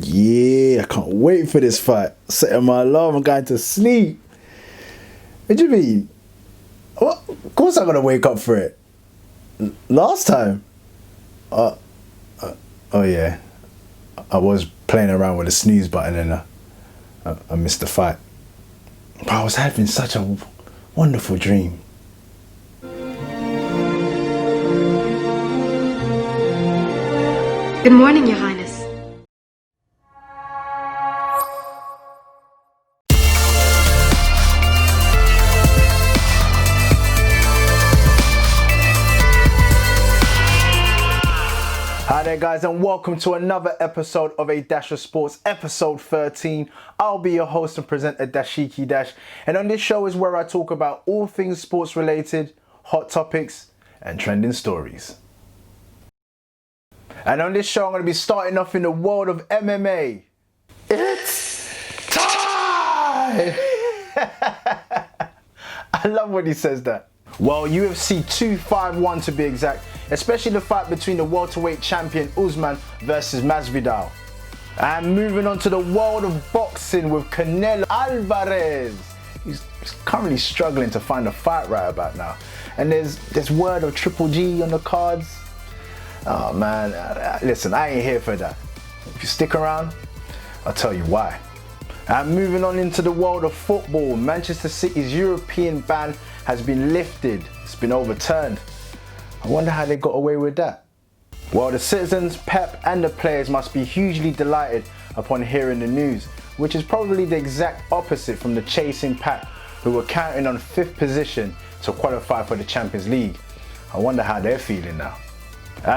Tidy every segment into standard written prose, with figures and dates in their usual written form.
Yeah, I can't wait for this fight. Setting my alarm, I'm going to sleep. What do you mean? What? Of course I'm gonna wake up for it. Last time? Uh, oh yeah. I was playing around with the snooze button and I missed the fight. But I was having such a wonderful dream. Good morning, Your Highness. Hi there guys, and welcome to another episode of A Dash of Sports, episode 13. I'll be your host and presenter, Dashiki Dash, and on this show is where I talk about all things sports related, hot topics and trending stories. And on this show I'm going to be starting off in the world of MMA. It's time! I love when he says that. Well, UFC 251 to be exact, especially the fight between the welterweight champion Usman versus Masvidal. And moving on to the world of boxing with Canelo Alvarez. He's currently struggling to find a fight right about now. And there's word of Triple G on the cards. Oh man, listen, I ain't here for that. If you stick around, I'll tell you why. And moving on into the world of football, Manchester City's European ban has been lifted. It's been overturned. I wonder how they got away with that. Well, the citizens, Pep and the players must be hugely delighted upon hearing the news, which is probably the exact opposite from the chasing pack who were counting on 5th position to qualify for the Champions League. I wonder how they're feeling now.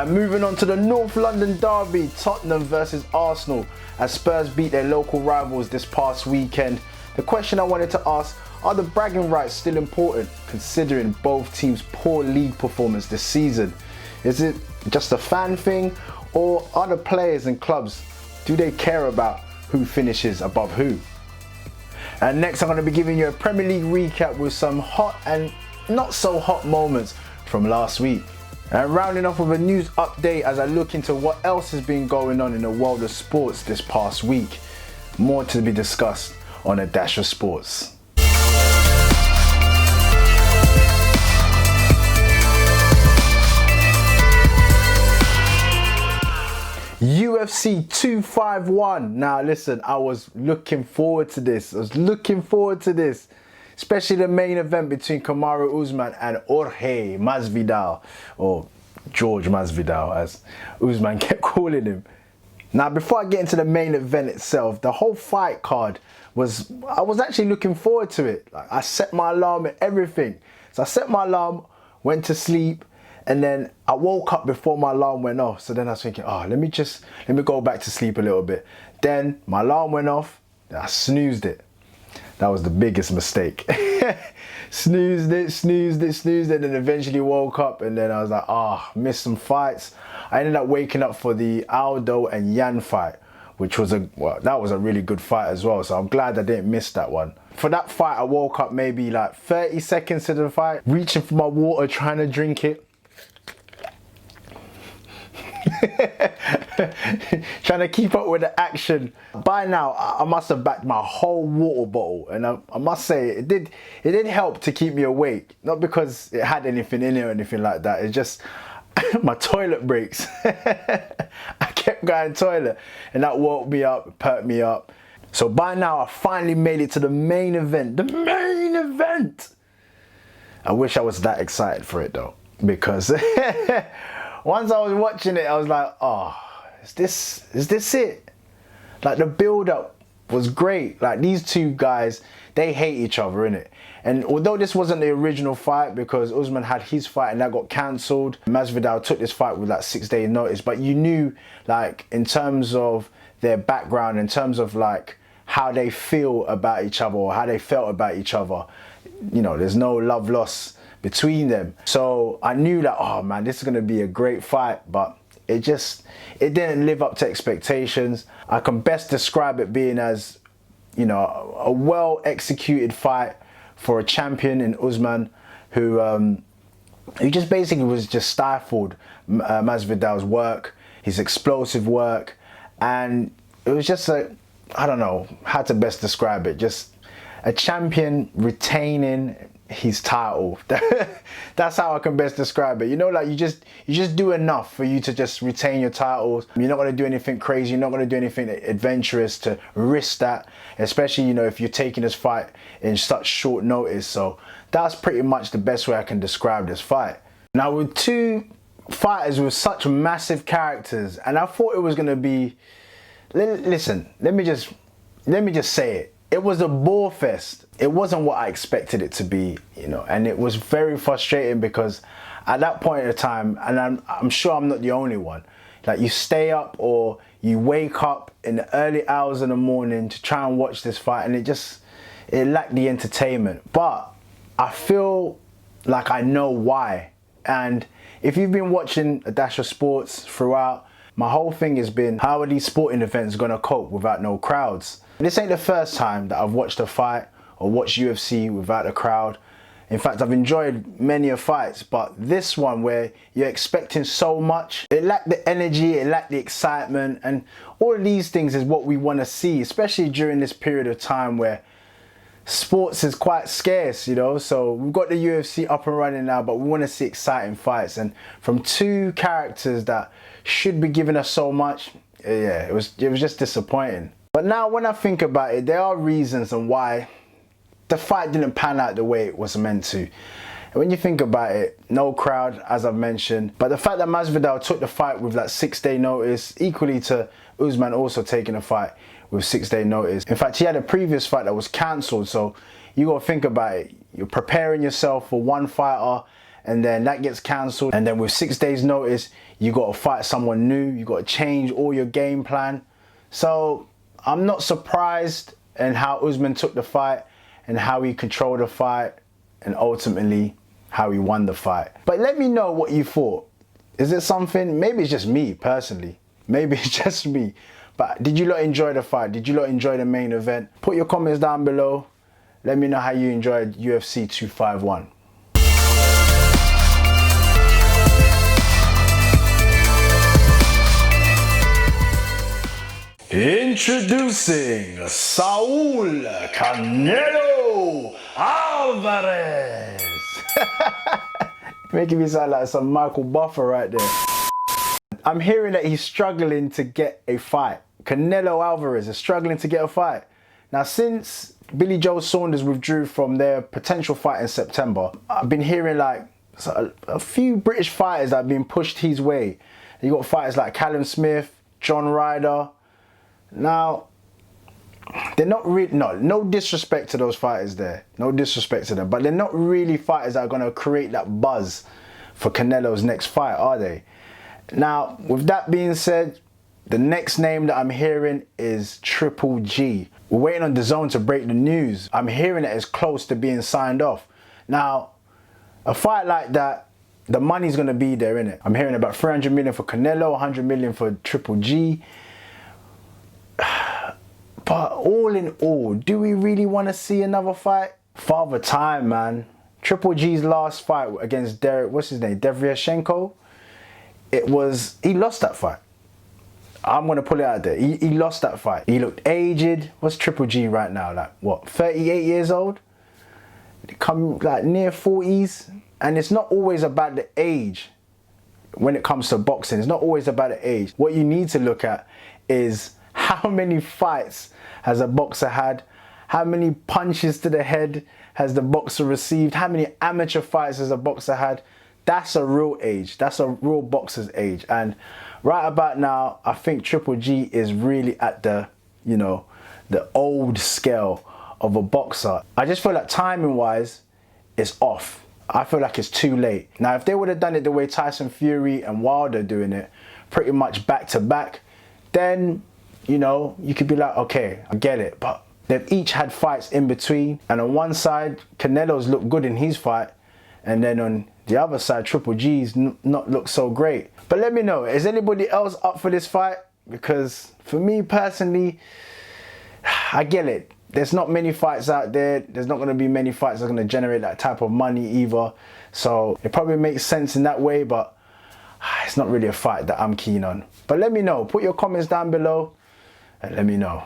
Moving on to the North London derby, Tottenham versus Arsenal, as Spurs beat their local rivals this past weekend. The question I wanted to ask, are the bragging rights still important considering both teams' poor league performance this season? Is it just a fan thing, or are the players and clubs, do they care about who finishes above who? And next I'm going to be giving you a Premier League recap with some hot and not so hot moments from last week. And rounding off with a news update as I look into what else has been going on in the world of sports this past week. More to be discussed on A Dash of Sports. UFC 251. Now listen, I was looking forward to this. Especially the main event between Kamaru Usman and Jorge Masvidal, or George Masvidal as Usman kept calling him. Now before I get into the main event itself, the whole fight card I was actually looking forward to it. Like, I set my alarm and everything. So I set my alarm, went to sleep, and then I woke up before my alarm went off. So then I was thinking, let me go back to sleep a little bit. Then my alarm went off, I snoozed it. That was the biggest mistake. snoozed it, and then eventually woke up, and then I was like, missed some fights. I ended up waking up for the Aldo and Yan fight, which was that was a really good fight as well. So I'm glad I didn't miss that one. For that fight, I woke up maybe like 30 seconds to the fight, reaching for my water, trying to drink it. Trying to keep up with the action. By now I must have backed my whole water bottle, and I must say it did help to keep me awake, not because it had anything in it or anything like that. It's just my toilet breaks. I kept going toilet and that woke me up, perked me up. So by now I finally made it to the main event. I wish I was that excited for it though, because once I was watching it, I was like, is this it? Like, the build-up was great. Like, these two guys, they hate each other, innit? And although this wasn't the original fight, because Usman had his fight and that got cancelled, Masvidal took this fight with like 6 days notice, but you knew, like, in terms of their background, in terms of like how they feel about each other or how they felt about each other, you know, there's no love lost between them. So I knew that, oh man, this is going to be a great fight, but it didn't live up to expectations. I can best describe it being as, you know, a well executed fight for a champion in Usman who just basically was just stifled Masvidal's work, his explosive work, and it was just I don't know how to best describe it, just a champion retaining his title. That's how I can best describe it. You know, like you just do enough for you to just retain your titles. You're not going to do anything crazy. You're not going to do anything adventurous to risk that, especially, you know, if you're taking this fight in such short notice. So that's pretty much the best way I can describe this fight. Now, with two fighters with such massive characters, and I thought it was going to be, listen, let me just say it. It was a bore fest. It wasn't what I expected it to be, you know, and it was very frustrating because at that point in time, and I'm sure I'm not the only one, like you stay up or you wake up in the early hours in the morning to try and watch this fight, and it lacked the entertainment. But I feel like I know why. And if you've been watching A Dash of Sports throughout, my whole thing has been, how are these sporting events gonna cope without no crowds? This ain't the first time that I've watched a fight or watched UFC without a crowd. In fact, I've enjoyed many of fights, but this one where you're expecting so much, it lacked the energy, it lacked the excitement, and all of these things is what we want to see, especially during this period of time where sports is quite scarce, you know. So we've got the UFC up and running now, but we want to see exciting fights, and from two characters that should be giving us so much, yeah, it was just disappointing. But now when I think about it, there are reasons on why the fight didn't pan out the way it was meant to. And when you think about it, no crowd, as I've mentioned, but the fact that Masvidal took the fight with like 6-day notice, equally to Usman also taking a fight with 6-day notice. In fact, he had a previous fight that was cancelled, so you gotta think about it. You're preparing yourself for one fighter, and then that gets cancelled, and then with 6 days notice, you gotta fight someone new, you gotta change all your game plan. So I'm not surprised in how Usman took the fight and how he controlled the fight and ultimately how he won the fight. But let me know what you thought. Is it something, maybe it's just me personally, maybe it's just me, but did you lot enjoy the fight? Did you lot enjoy the main event? Put your comments down below. Let me know how you enjoyed UFC 251. Introducing Saul Canelo Alvarez. Making me sound like some Michael Buffer right there. I'm hearing that he's struggling to get a fight. Canelo Alvarez is struggling to get a fight. Now, since Billy Joe Saunders withdrew from their potential fight in September, I've been hearing like a few British fighters that have been pushed his way. You got fighters like Callum Smith, John Ryder. Now, they're not really, no disrespect to those fighters there, no disrespect to them, but they're not really fighters that are going to create that buzz for Canelo's next fight, are they? Now, with that being said, the next name that I'm hearing is Triple G. We're waiting on DAZN to break the news. I'm hearing that it's close to being signed off. Now, a fight like that, the money's going to be there, innit? I'm hearing about 300 million for Canelo, 100 million for Triple G. But all in all, do we really want to see another fight? Father Time, man. Triple G's last fight against Devyashenko, he lost that fight. I'm going to pull it out there. He lost that fight. He looked aged. What's Triple G right now? Like, what, 38 years old? Come like near 40s. And it's not always about the age when it comes to boxing. It's not always about the age. What you need to look at is how many fights has a boxer had? How many punches to the head has the boxer received? How many amateur fights has a boxer had? That's a real age. That's a real boxer's age. And right about now, I think Triple G is really at the, you know, the old scale of a boxer. I just feel like timing wise, it's off. I feel like it's too late. Now, if they would have done it the way Tyson Fury and Wilder doing it, pretty much back to back, then, you know, you could be like, okay, I get it. But they've each had fights in between. And on one side, Canelo's looked good in his fight. And then on the other side, Triple G's not looked so great. But let me know, is anybody else up for this fight? Because for me personally, I get it. There's not many fights out there. There's not going to be many fights that are going to generate that type of money either. So it probably makes sense in that way, but it's not really a fight that I'm keen on. But let me know. Put your comments down below. and let me know.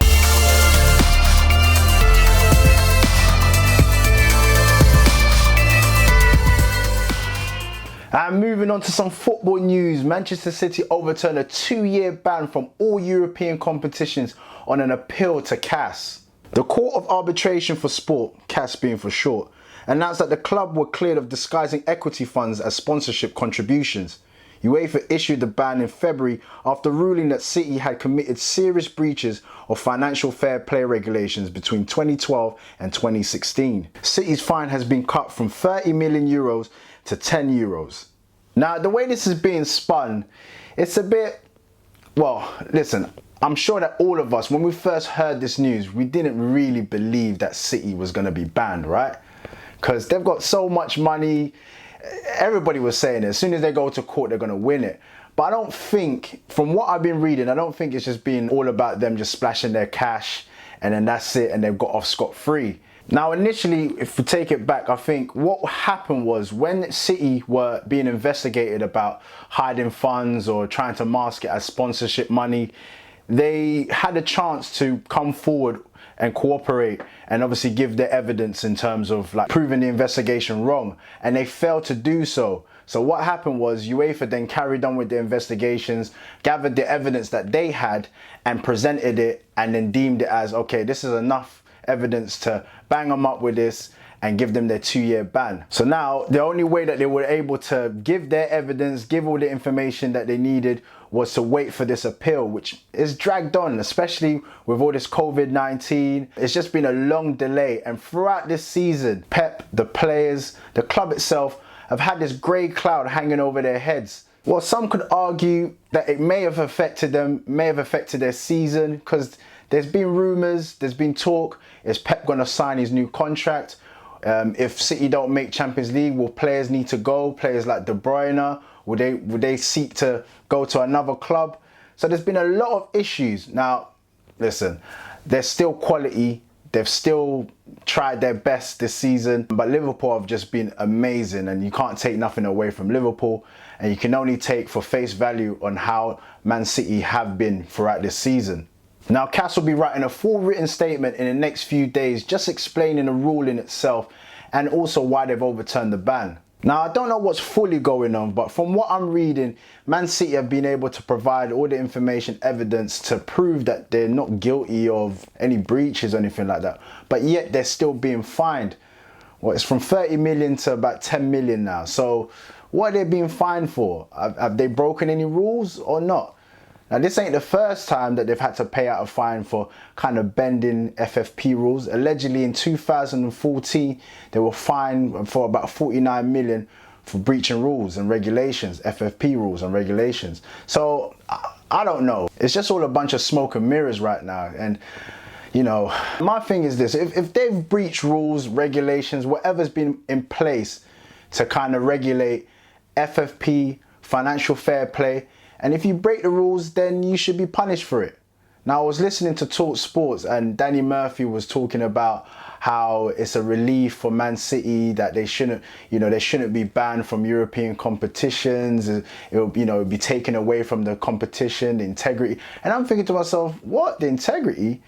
And moving on to some football news, Manchester City overturned a 2-year ban from all European competitions on an appeal to CAS. The Court of Arbitration for Sport, CAS being for short, announced that the club were cleared of disguising equity funds as sponsorship contributions. UEFA issued the ban in February after ruling that City had committed serious breaches of financial fair play regulations between 2012 and 2016. City's fine has been cut from 30 million euros to 10 euros. Now, the way this is being spun, it's a bit, well, listen, I'm sure that all of us, when we first heard this news, we didn't really believe that City was going to be banned, right? Because they've got so much money. Everybody was saying it. As soon as they go to court, they're going to win it. But I don't think, from what I've been reading, I don't think it's just been all about them just splashing their cash and then that's it and they've got off scot-free. Now, initially, if we take it back, I think what happened was when City were being investigated about hiding funds or trying to mask it as sponsorship money, they had a chance to come forward and cooperate and obviously give their evidence in terms of like proving the investigation wrong, and they failed to do so. So what happened was UEFA then carried on with the investigations, gathered the evidence that they had and presented it, and then deemed it as, okay, this is enough evidence to bang them up with this and give them their 2-year ban. So now the only way that they were able to give their evidence, give all the information that they needed, was to wait for this appeal, which is dragged on, especially with all this COVID-19. It's just been a long delay, and throughout this season, Pep, the players, the club itself have had this grey cloud hanging over their heads. Well, some could argue that it may have affected them, may have affected their season, because there's been rumours, there's been talk, is Pep going to sign his new contract? If City don't make Champions League, will players need to go? Players like De Bruyne, would they seek to go to another club? So there's been a lot of issues. Now, listen, there's still quality. They've still tried their best this season, but Liverpool have just been amazing, and you can't take nothing away from Liverpool, and you can only take for face value on how Man City have been throughout this season. Now, CAS will be writing a full written statement in the next few days, just explaining the ruling itself and also why they've overturned the ban. Now, I don't know what's fully going on, but from what I'm reading, Man City have been able to provide all the information, evidence to prove that they're not guilty of any breaches or anything like that, but yet they're still being fined. Well, it's from 30 million to about 10 million now. So what are they being fined for? Have they broken any rules or not? Now, this ain't the first time that they've had to pay out a fine for kind of bending FFP rules. Allegedly, in 2014, they were fined for about 49 million for breaching rules and regulations, FFP rules and regulations. So, I don't know. It's just all a bunch of smoke and mirrors right now. And, you know, my thing is this. If they've breached rules, regulations, whatever's been in place to kind of regulate FFP, financial fair play, and if you break the rules, then you should be punished for it. Now, I was listening to Talk Sports, and Danny Murphy was talking about how it's a relief for Man City that they shouldn't be banned from European competitions. It'll be taken away from the competition, the integrity. And I'm thinking to myself, what? The integrity?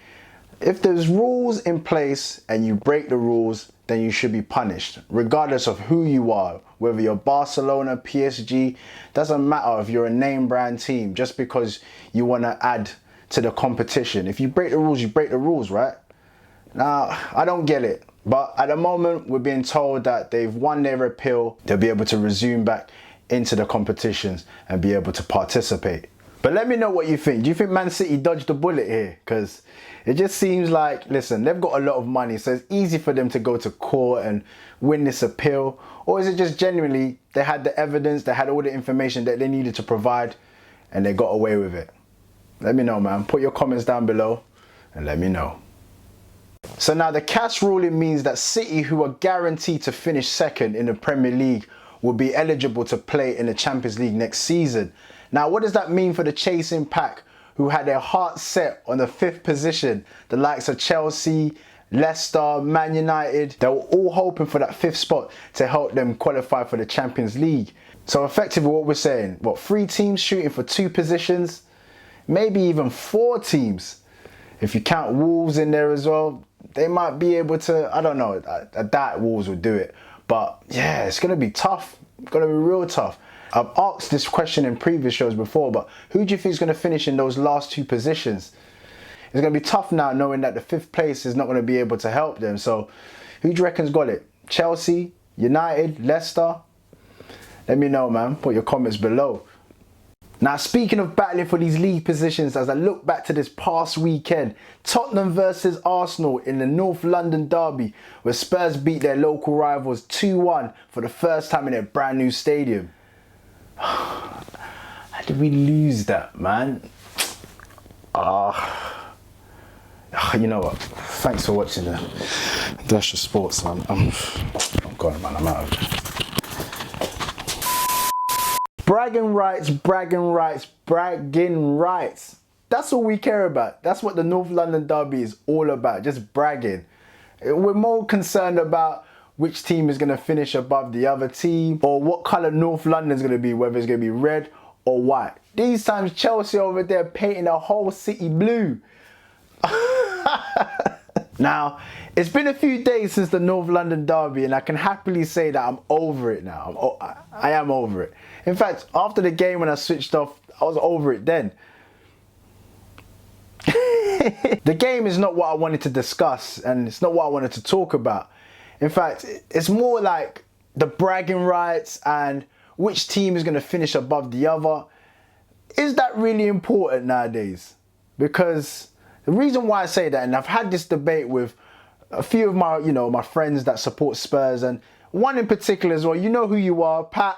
If there's rules in place and you break the rules, then you should be punished, regardless of who you are, whether you're Barcelona, PSG, doesn't matter if you're a name brand team, just because you want to add to the competition. If you break the rules, you break the rules, right? Now, I don't get it, but at the moment, we're being told that they've won their appeal. They'll be able to resume back into the competitions and be able to participate. But let me know what you think. Do you think Man City dodged a bullet here? Because it just seems like, listen, they've got a lot of money, so it's easy for them to go to court and win this appeal. Or is it just genuinely they had the evidence, they had all the information that they needed to provide, and they got away with it? Let me know, man. Put your comments down below and let me know. So now the CAS ruling means that City, who are guaranteed to finish second in the Premier League, will be eligible to play in the Champions League next season. Now, what does that mean for the chasing pack, who had their hearts set on the 5th position? The likes of Chelsea, Leicester, Man United, they were all hoping for that 5th spot to help them qualify for the Champions League. So effectively what we're saying, 3 teams shooting for 2 positions? Maybe even 4 teams. If you count Wolves in there as well, they might be able to, I don't know, I doubt Wolves will do it. But yeah, it's going to be tough. It's going to be real tough. I've asked this question in previous shows before, but who do you think is going to finish in those last two positions? It's going to be tough now knowing that the 5th place is not going to be able to help them. So who do you reckon's got it? Chelsea, United, Leicester? Let me know, man. Put your comments below. Now, speaking of battling for these league positions, as I look back to this past weekend, Tottenham versus Arsenal in the North London derby, where Spurs beat their local rivals 2-1 for the first time in their brand new stadium. How did we lose that, man? You know what? Thanks for watching the Dash of Sports, man. I'm gone, man. I'm out of it. Bragging rights, bragging rights, bragging rights. That's all we care about. That's what the North London derby is all about, just bragging. We're more concerned about which team is going to finish above the other team, or what colour North London is going to be, whether it's going to be red or white. These times Chelsea over there painting the whole city blue. Now, it's been a few days since the North London derby, and I can happily say that I'm over it now. I am over it. In fact, after the game when I switched off, I was over it then. The game is not what I wanted to discuss, and it's not what I wanted to talk about. In fact, it's more like the bragging rights and which team is going to finish above the other. Is that really important nowadays? Because the reason why I say that, and I've had this debate with a few of my, my friends that support Spurs, and one in particular as well. You know who you are, Pat,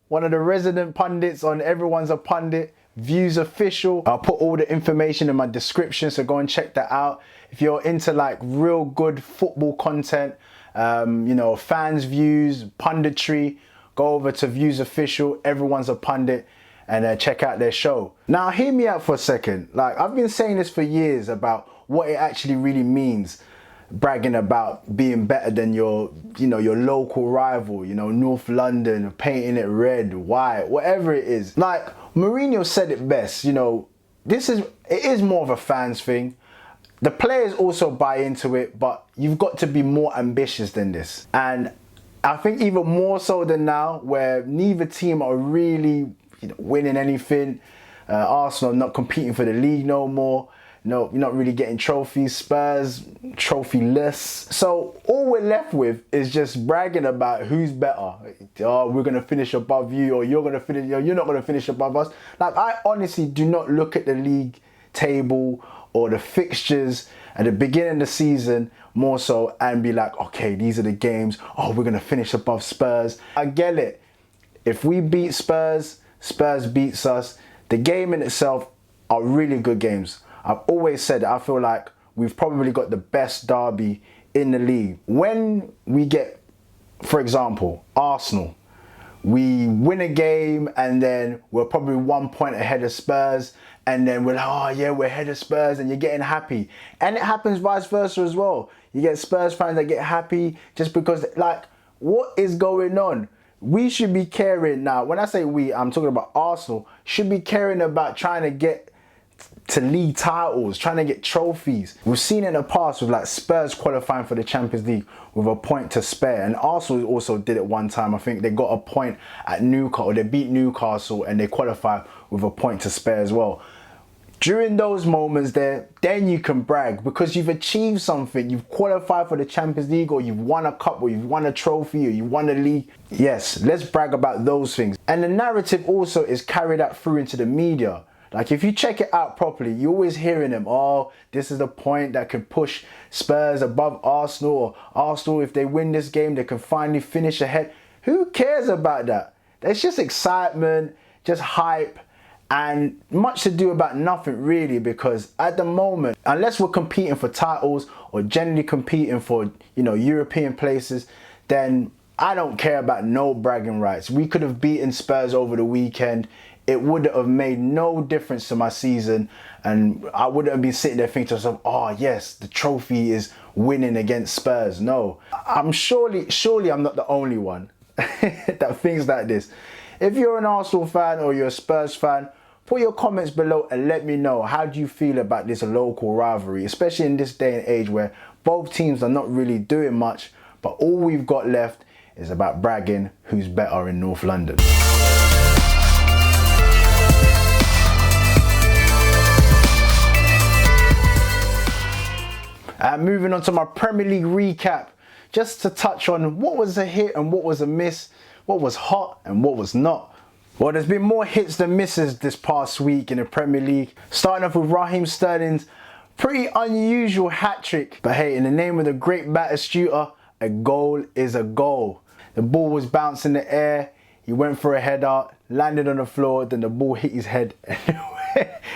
one of the resident pundits on Everyone's a Pundit, Views Official. I'll put all the information in my description, so go and check that out. If you're into like real good football content, fans' views, punditry, go over to Views Official, Everyone's a Pundit, and check out their show. Now, hear me out for a second. Like, I've been saying this for years about what it actually really means, bragging about being better than your local rival, North London, painting it red, white, whatever it is. Like, Mourinho said it best, it is more of a fans thing. The players also buy into it, but you've got to be more ambitious than this. And I think even more so than now, where neither team are really winning anything. Arsenal not competing for the league no more. No, you're not really getting trophies. Spurs, trophyless. So all we're left with is just bragging about who's better. Oh, we're going to finish above you, or you're not going to finish above us. Like, I honestly do not look at the league table or the fixtures at the beginning of the season more so and be like, okay, these are the games. Oh, we're going to finish above Spurs. I get it. If we beat Spurs, Spurs beats us. The game in itself are really good games. I've always said that I feel like we've probably got the best derby in the league. When we get, for example, Arsenal, we win a game and then we're probably 1 point ahead of Spurs, and then we're like, oh yeah, we're ahead of Spurs, and you're getting happy. And it happens vice versa as well. You get Spurs fans that get happy just because, like, what is going on? We should be caring now. When I say we, I'm talking about Arsenal, should be caring about trying to get to league titles, trying to get trophies. We've seen in the past with like Spurs qualifying for the Champions League with a point to spare, and Arsenal also did it one time. I think they got a point at Newcastle, they beat Newcastle and they qualified with a point to spare as well. During those moments there, then you can brag because you've achieved something. You've qualified for the Champions League, or you've won a cup, or you've won a trophy, or you won a league. Yes, let's brag about those things. And the narrative also is carried out through into the media. Like, if you check it out properly, you're always hearing them, oh, this is the point that could push Spurs above Arsenal, or Arsenal, if they win this game, they can finally finish ahead. Who cares about that? There's just excitement, just hype, and much to do about nothing really, because at the moment, unless we're competing for titles or generally competing for, European places, then I don't care about no bragging rights. We could have beaten Spurs over the weekend. It would have made no difference to my season, and I wouldn't have been sitting there thinking to myself, oh yes, the trophy is winning against Spurs. No, I'm surely I'm not the only one that thinks like this. If you're an Arsenal fan or you're a Spurs fan, put your comments below and let me know, how do you feel about this local rivalry, especially in this day and age where both teams are not really doing much, but all we've got left is about bragging who's better in North London. And moving on to my Premier League recap, just to touch on what was a hit and what was a miss, what was hot and what was not. Well, there's been more hits than misses this past week in the Premier League. Starting off with Raheem Sterling's pretty unusual hat-trick. But hey, in the name of the great Batistuta, a goal is a goal. The ball was bouncing in the air, he went for a header, landed on the floor, then the ball hit his head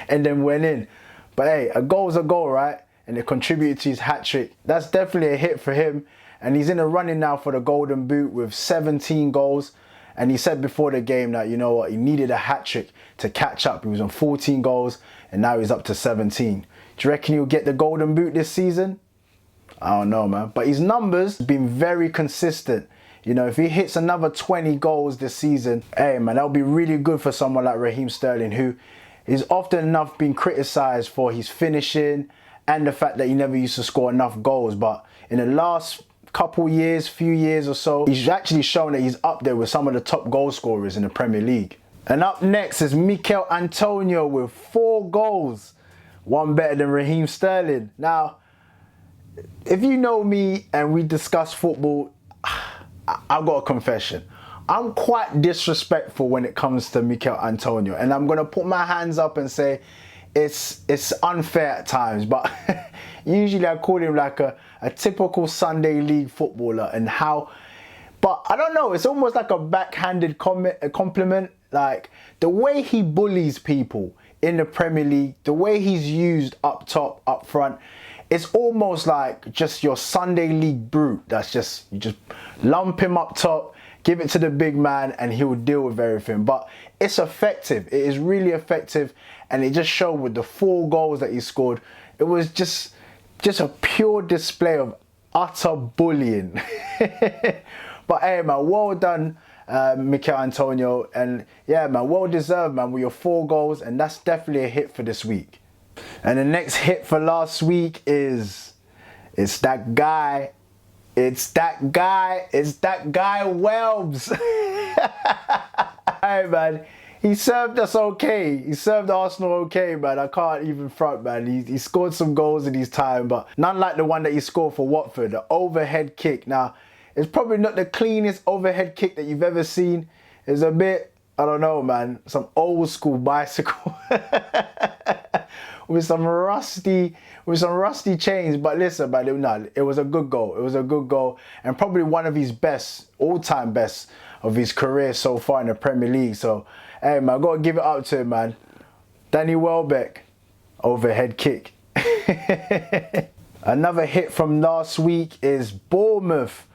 and then went in. But hey, a goal's a goal, right? And it contributed to his hat-trick. That's definitely a hit for him. And he's in the running now for the Golden Boot with 17 goals. And he said before the game that, you know what, he needed a hat-trick to catch up. He was on 14 goals and now he's up to 17. Do you reckon he'll get the Golden Boot this season? I don't know, man. But his numbers have been very consistent. You know, if he hits another 20 goals this season, hey, man, that'll be really good for someone like Raheem Sterling, who is often enough being criticised for his finishing and the fact that he never used to score enough goals. But in the last few years or so, he's actually shown that he's up there with some of the top goal scorers in the Premier League. And up next is Mikel Antonio with 4 goals, one better than Raheem Sterling. Now, if you know me and we discuss football, I've got a confession. I'm quite disrespectful when it comes to Mikel Antonio, and I'm going to put my hands up and say it's unfair at times, but usually I call him like a typical Sunday league footballer, and but I don't know, it's almost like a backhanded compliment. Like the way he bullies people in the Premier League, the way he's used up top, up front, it's almost like just your Sunday league brute. That's just, you just lump him up top, give it to the big man and he'll deal with everything. But it's effective. It is really effective. And it just showed with the 4 goals that he scored. It was just a pure display of utter bullying. But hey, man, well done, Mikel Antonio. And yeah, man, well deserved, man, with your 4 goals. And that's definitely a hit for this week. And the next hit for last week is, it's that guy Welbs. Hey, man, he served us okay. He served Arsenal okay, man. I can't even front, man. He scored some goals in his time, but none like the one that he scored for Watford, the overhead kick. Now, it's probably not the cleanest overhead kick that you've ever seen. It's a bit, I don't know, man, some old school bicycle. with some rusty chains. But listen, man, no, it was a good goal. It was a good goal, and probably one of his best, all-time best of his career so far in the Premier League. So, hey, man, I got to give it up to him, man. Danny Welbeck, overhead kick. Another hit from last week is Bournemouth.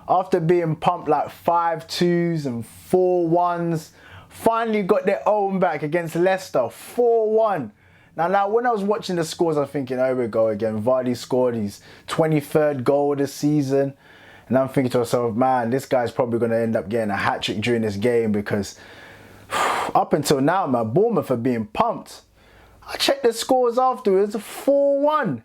After being pumped like 5-2s and 4-1s, finally got their own back against Leicester, 4-1. Now, when I was watching the scores, I was thinking, oh, here we go again. Vardy scored his 23rd goal this season. And I'm thinking to myself, man, this guy's probably going to end up getting a hat-trick during this game, because up until now, man, Bournemouth are being pumped. I checked the scores afterwards, 4-1.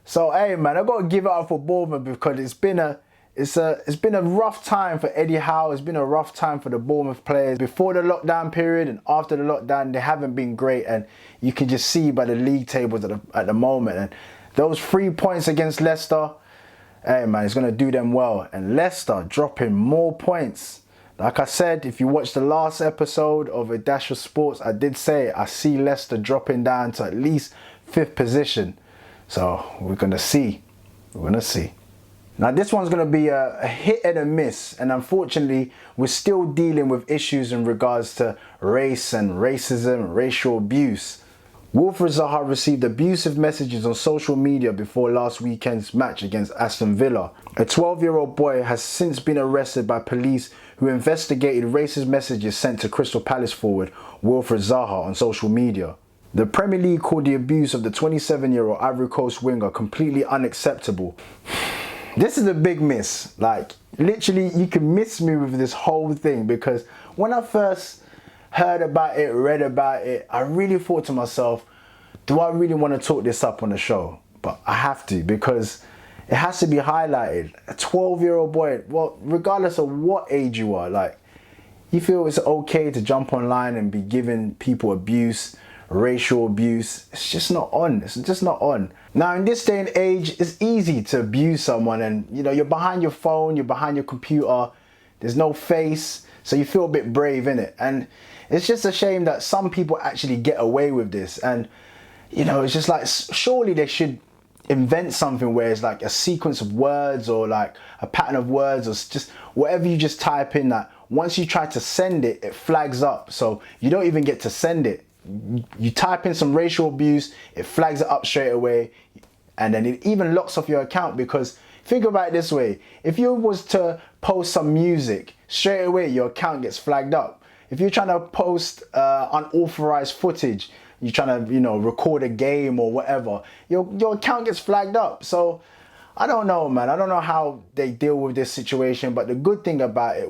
So, hey, man, I've got to give it up for Bournemouth, because it's been a rough time for Eddie Howe. It's been a rough time for the Bournemouth players. Before the lockdown period and after the lockdown, they haven't been great. And you can just see by the league tables at the moment. And those 3 points against Leicester, hey, man, it's going to do them well. And Leicester dropping more points. Like I said, if you watched the last episode of A Dash of Sports, I did say I see Leicester dropping down to at least 5th position. So we're going to see. We're going to see. Now, this one's going to be a hit and a miss, and unfortunately we're still dealing with issues in regards to race and racism and racial abuse. Wilfred Zaha received abusive messages on social media before last weekend's match against Aston Villa. A 12-year-old boy has since been arrested by police who investigated racist messages sent to Crystal Palace forward Wilfred Zaha on social media. The Premier League called the abuse of the 27-year-old Ivory Coast winger completely unacceptable. This is a big miss. Like, literally, you can miss me with this whole thing, because when I first heard about it, read about it, I really thought to myself, do I really want to talk this up on the show? But I have to, because it has to be highlighted. A 12-year-old boy, well, regardless of what age you are, like, you feel it's okay to jump online and be giving people abuse, racial abuse. It's just not on. It's just not on. Now, in this day and age, it's easy to abuse someone, and you know, you're behind your phone, you're behind your computer, there's no face, so you feel a bit brave, innit? And it's just a shame that some people actually get away with this. And you know, it's just like, surely they should invent something where it's like a sequence of words, or like a pattern of words, or just whatever you just type in, that once you try to send it, it flags up, so you don't even get to send it. You type in some racial abuse, it flags it up straight away, and then it even locks off your account. Because think about it this way, if you was to post some music, straight away your account gets flagged up. If you're trying to post unauthorized footage, you're trying to, you know, record a game or whatever, your account gets flagged up. So I don't know, man. I don't know how they deal with this situation, but the good thing about it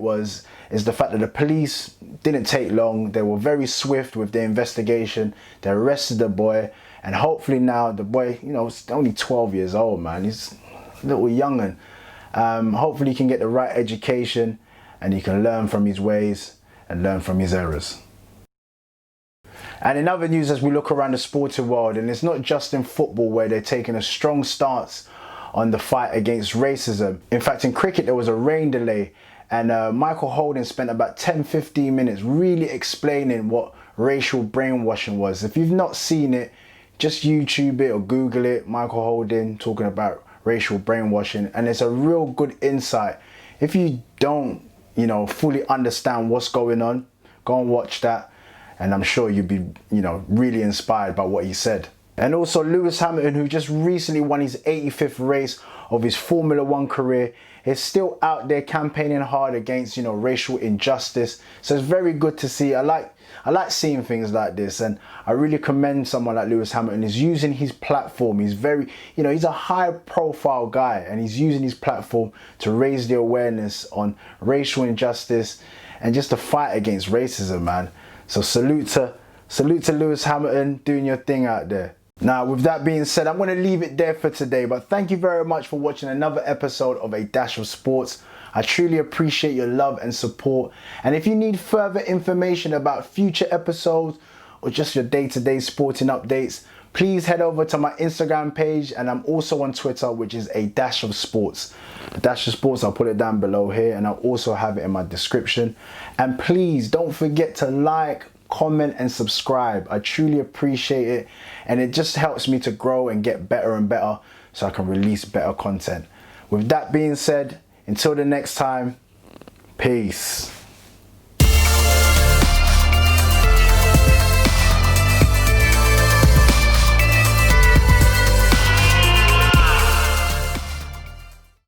is the fact that the police didn't take long. They were very swift with their investigation. They arrested the boy, and hopefully now the boy, you know, is only 12 years old, man. He's a little young'un. Hopefully he can get the right education, and he can learn from his ways and learn from his errors. And in other news, as we look around the sporting world, and it's not just in football where they're taking a strong stance on the fight against racism. In fact, in cricket, there was a rain delay, and Michael Holding spent about 10-15 minutes really explaining what racial brainwashing was. If you've not seen it, just YouTube it or Google it, Michael Holding talking about racial brainwashing, and it's a real good insight. If you don't, you know, fully understand what's going on, go and watch that, and I'm sure you'll be, you know, really inspired by what he said. And also Lewis Hamilton, who just recently won his 85th race of his Formula One career, is still out there campaigning hard against, you know, racial injustice. So it's very good to see. I like seeing things like this, and I really commend someone like Lewis Hamilton. He's using his platform. He's very, you know, he's a high profile guy, and he's using his platform to raise the awareness on racial injustice and just to fight against racism, man. So salute to Lewis Hamilton, doing your thing out there. Now, with that being said, I'm going to leave it there for today, but thank you very much for watching another episode of A Dash of Sports. I truly appreciate your love and support. And if you need further information about future episodes or just your day-to-day sporting updates, please head over to my Instagram page, and I'm also on Twitter, which is A Dash of Sports. A Dash of Sports, I'll put it down below here, and I'll also have it in my description. And please don't forget to like, comment and subscribe. I truly appreciate it, and it just helps me to grow and get better and better so I can release better content. With that being said, until the next time, peace.